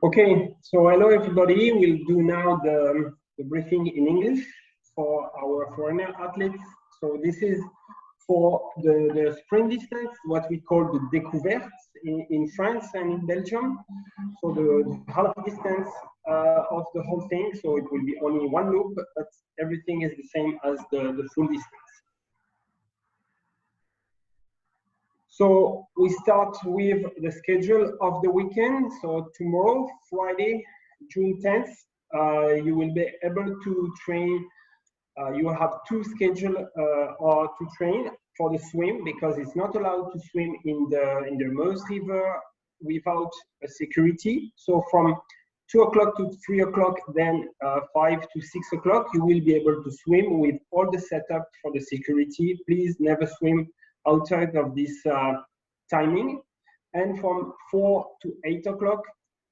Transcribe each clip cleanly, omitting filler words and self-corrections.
Okay, so hello everybody. We'll do now the briefing in English for our foreigner athletes. So this is for the sprint distance, what we call the découverte in France and in Belgium. So the half distance of the whole thing. So it will be only one loop, but everything is the same as the full distance. So we start with the schedule of the weekend. So tomorrow, Friday, June 10th, you will be able to train. You have two schedules or to train for the swim, because it's not allowed to swim in the Meuse River without a security. So from 2 o'clock to 3 o'clock, then 5 to 6 o'clock, you will be able to swim with all the setup for the security. Please never swim outside of this timing. And from 4 to 8 o'clock,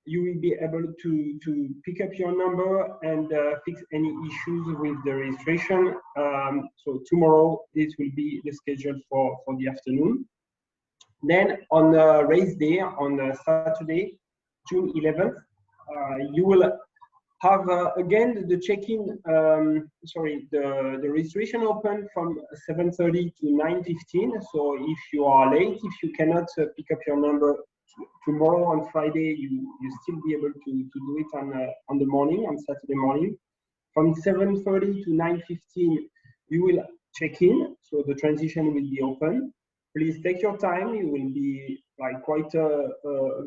you will be able to pick up your number and fix any issues with the registration. So tomorrow, this will be the schedule for the afternoon. Then on the race day, on Saturday, June 11th, you will have again the check-in, the registration open from 7:30 to 9:15. So if you are late, if you cannot pick up your number tomorrow on Friday, you still be able to do it on the morning, on Saturday morning. From 7:30 to 9:15, you will check in, so the transition will be open. Please take your time. You will be like quite a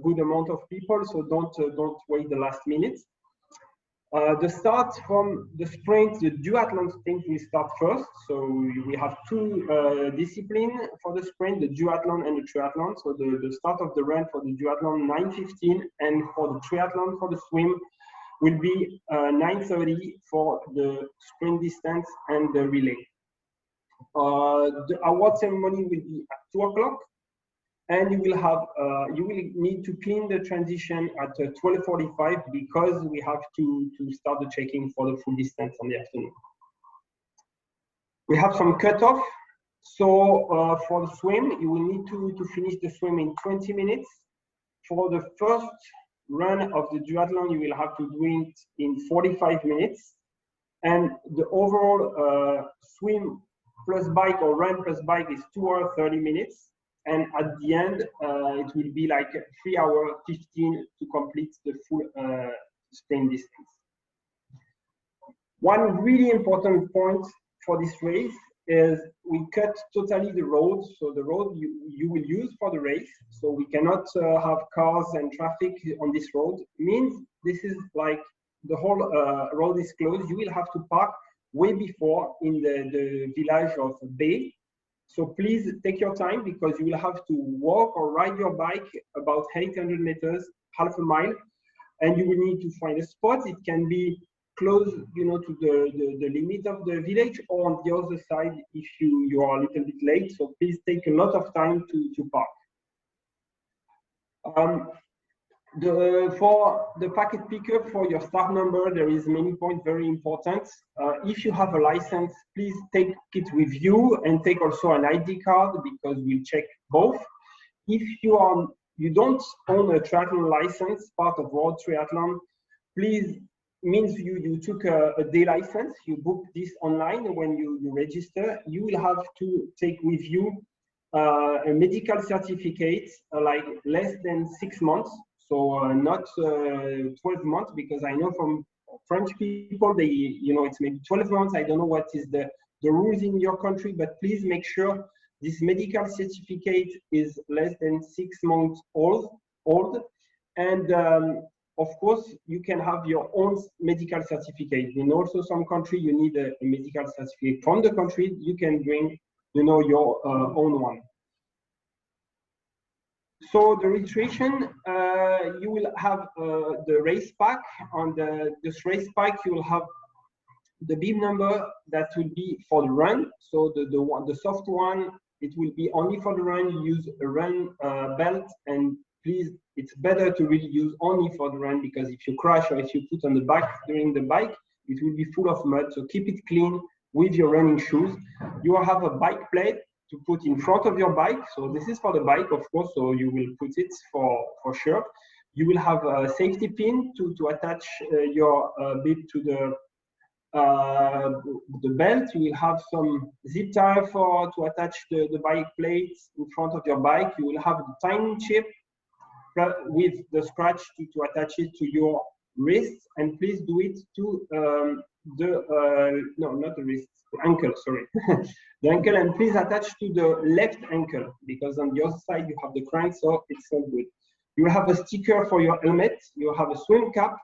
good amount of people, so don't wait the last minute. The start from the sprint, the duathlon sprint will start first. So we have two disciplines for the sprint, the duathlon and the triathlon. So the start of the run for the duathlon 9:15, and for the triathlon, for the swim, will be 9:30 for the sprint distance and the relay. The award ceremony will be at 2 o'clock. And you will need to clean the transition at 12:45, because we have to start the checking for the full distance on the afternoon. We have some cutoff. So for the swim, you will need to finish the swim in 20 minutes. For the first run of the duathlon, you will have to do it in 45 minutes. And the overall swim plus bike or run plus bike is 2 hours 30 minutes. And at the end, it will be like 3 hours 15 to complete the full sprint distance. One really important point for this race is we cut totally the road. So the road you will use for the race. So we cannot have cars and traffic on this road. It means this is like the whole road is closed. You will have to park way before in the village of Bay. So please take your time, because you will have to walk or ride your bike about 800 meters, half a mile, and you will need to find a spot. It can be close, to the limit of the village, or on the other side if you are a little bit late. So please take a lot of time to park. For the packet picker, for your start number, there is many points very important. If you have a license, please take it with you, and take also an ID card, because we'll check both. If you don't own a triathlon license, part of World Triathlon, please, means you took a day license, you booked this online. When you register, you will have to take with you a medical certificate, like less than 6 months. So not 12 months, because I know from French people, it's maybe 12 months. I don't know what is the rules in your country, but please make sure this medical certificate is less than 6 months old. And of course, you can have your own medical certificate. In also some country, you need a medical certificate from the country. You can bring, your own one. So the registration, you will have the race pack. On this race pack, you will have the bib number that will be for the run. So the soft one, it will be only for the run. You use a run belt, and please, it's better to really use only for the run, because if you crash or if you put on the back during the bike, it will be full of mud. So keep it clean with your running shoes. You will have a bike plate to put in front of your bike. So this is for the bike, of course, so you will put it for sure. You will have a safety pin to attach your bib to the belt. You will have some zip tie to attach the bike plates in front of your bike. You will have the timing chip with the scratch to attach it to your wrist, and please do it to no, not the wrist, the ankle, sorry. The ankle, and please attach to the left ankle, because on the other side you have the crank, so it's not good. You will have a sticker for your helmet, you will have a swim cap,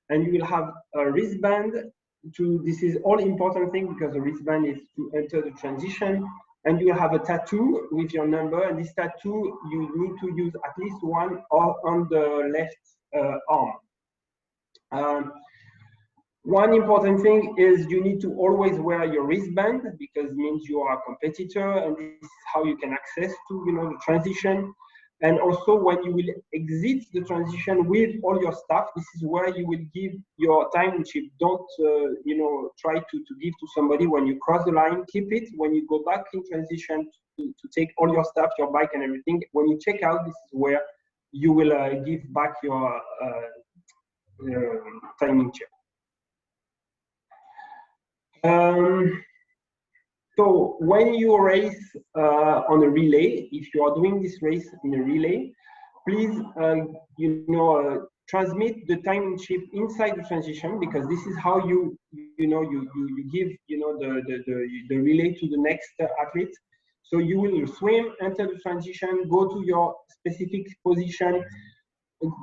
and you will have a wristband. This is all important thing, because the wristband is to enter the transition. And you will have a tattoo with your number, and this tattoo you need to use at least one on the left arm. One important thing is you need to always wear your wristband, because it means you are a competitor, and this is how you can access to the transition. And also, when you will exit the transition with all your stuff, this is where you will give your timing chip. Don't try to give to somebody when you cross the line. Keep it when you go back in transition to take all your stuff, your bike and everything. When you check out, this is where you will give back your timing chip. So when you race on a relay, if you are doing this race in a relay, please transmit the timing chip inside the transition, because this is how you give the relay to the next athlete. So you will swim, enter the transition, go to your specific position,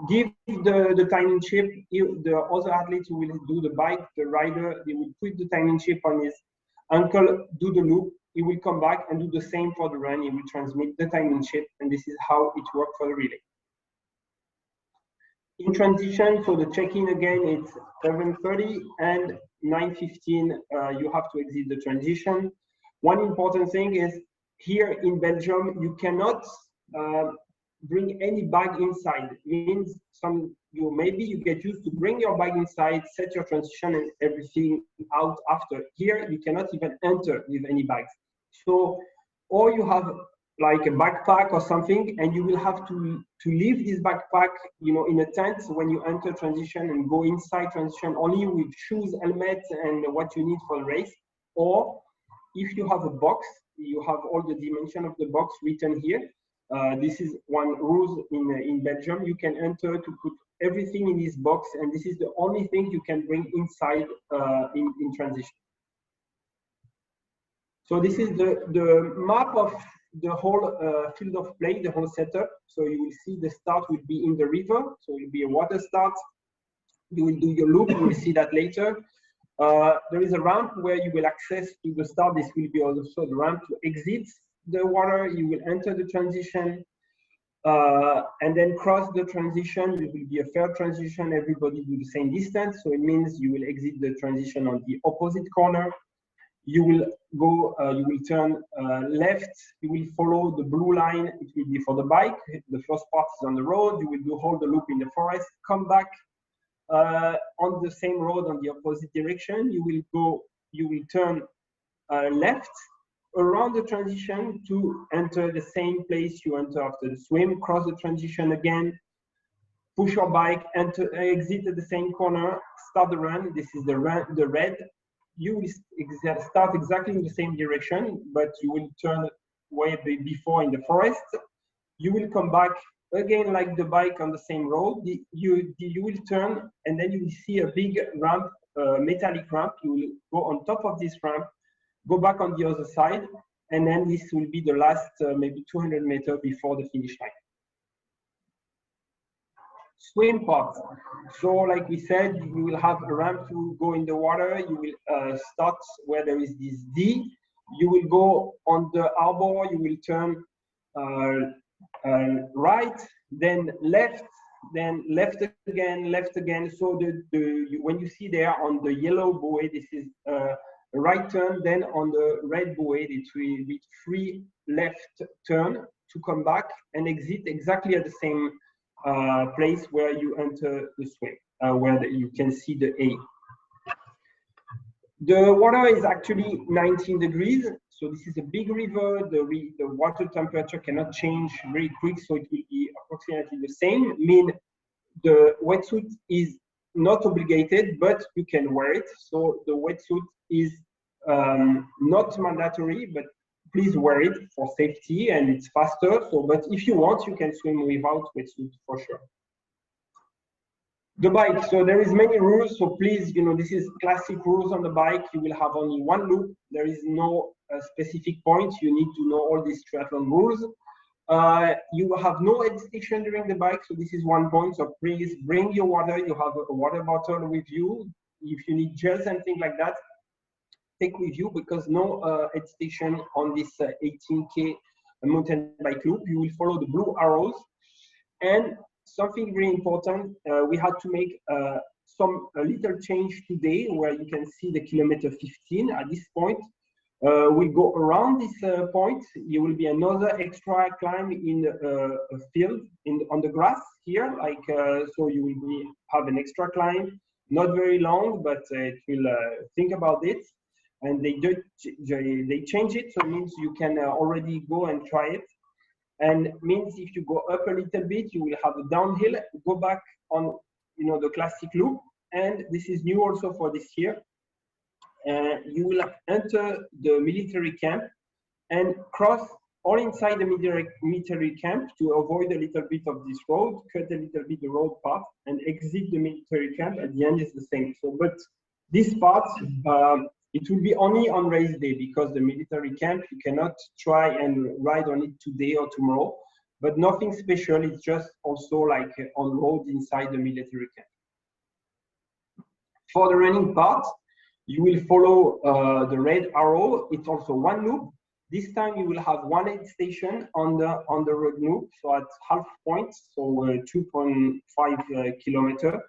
give the timing chip. The other athlete who will do the bike, the rider, they will put the timing chip on his ankle, do the loop, he will come back and do the same for the run. He will transmit the timing chip, and this is how it works for the relay. In transition, so the check-in again, it's 7:30 and 9:15. You have to exit the transition. One important thing is here in Belgium, you cannot bring any bag inside. It means maybe you get used to bring your bag inside, set your transition and everything out after. Here you cannot even enter with any bags. So, or you have like a backpack or something, and you will have to leave this backpack, in a tent when you enter transition, and go inside transition only with shoes, helmet, and what you need for the race. Or if you have a box, you have all the dimension of the box written here. This is one rule in Belgium. You can enter to put everything in this box, and this is the only thing you can bring inside in transition. So this is the map of the whole field of play, the whole setup. So you will see the start will be in the river, so it will be a water start. You will do your loop, you will see that later. There is a ramp where you will access to the start. This will be also the ramp to exit the water. You will enter the transition and then cross the transition. It will be a fair transition. Everybody do the same distance. So it means you will exit the transition on the opposite corner. You will go, you will turn left. You will follow the blue line. It will be for the bike. The first part is on the road. You will do hold the loop in the forest. Come back on the same road on the opposite direction. You will turn left around the transition to enter the same place you enter after the swim. Cross the transition again. Push your bike, exit at the same corner. Start the run. This is the red. You will start exactly in the same direction, but you will turn way before in the forest. You will come back again like the bike on the same road. You will turn, and then you will see a big ramp, metallic ramp. You will go on top of this ramp, go back on the other side, and then this will be the last maybe 200 meters before the finish line. Swim part. So like we said, you will have a ramp to go in the water. You will start where there is this D. You will go on the harbor. You will turn right, then left again, left again. So when you see there on the yellow buoy, this is a right turn. Then on the red buoy, it will be 3 left turn to come back and exit exactly at the same place where you enter the swim, where you can see the A. The water is actually 19 degrees, so this is a big river. The water temperature cannot change very quick, so it will be approximately the same. Mean The wetsuit is not obligated, but you can wear it. So the wetsuit is not mandatory, but please wear it for safety, and it's faster. So, but if you want, you can swim without wetsuit for sure. The bike, so there is many rules, so please, you know, this is classic rules on the bike. You will have only one loop. There is no specific point. You need to know all these triathlon rules. You have no head station during the bike, so this is one point. So please bring your water. You have a water bottle with you. If you need gel, something like that, take with you, because no head station on this 18K mountain bike loop. You will follow the blue arrows. And something really important, we had to make some little change today, where you can see the kilometer 15 at this point. We go around this point. You will be another extra climb in a field on the grass here, like so you will have an extra climb, not very long, but it will think about it. And they change it, so it means you can already go and try it. And means if you go up a little bit, you will have a downhill, go back on, you know, the classic loop. And this is new also for this year. You will enter the military camp and cross all inside the military camp to avoid a little bit of this road, cut a little bit the road path, and exit the military camp. At the end is the same. So, but this part, it will be only on race day, because the military camp, you cannot try and ride on it today or tomorrow, but nothing special. It's just also like on road inside the military camp. For the running part, you will follow the red arrow. It's also one loop. This time you will have one aid station on the road loop, so at half point, so 2.5 kilometer.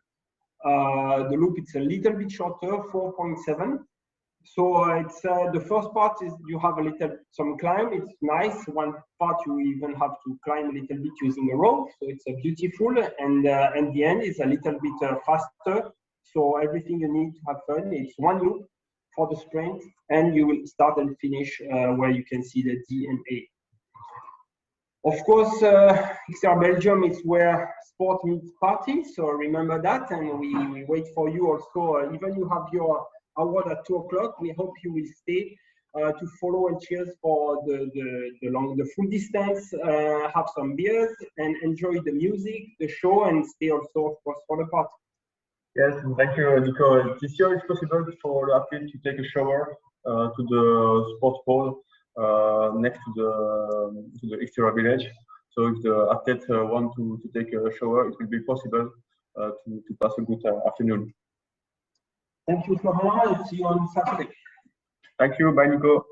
The loop, it's a little bit shorter, 4.7. So it's the first part is you have a little some climb. It's nice. One part you even have to climb a little bit using a rope, so it's beautiful. And the end is a little bit faster. So everything you need to have fun. It's one loop for the sprint, and you will start and finish where you can see the D and A. Of course, XTERRA Belgium is where sport meets party. So remember that, and we wait for you also. Even you have your award at 2 o'clock. We hope you will stay to follow and cheers for the full distance, have some beers, and enjoy the music, the show, and stay also, of course, for the party. Yes, thank you, Nico. This year it's possible for the athlete to take a shower to the sports pole next to the XTERRA village. So if the athlete want to take a shower, it will be possible to pass a good afternoon. Thank you, Florent, and see you on Saturday. Thank you. Bye, Nico.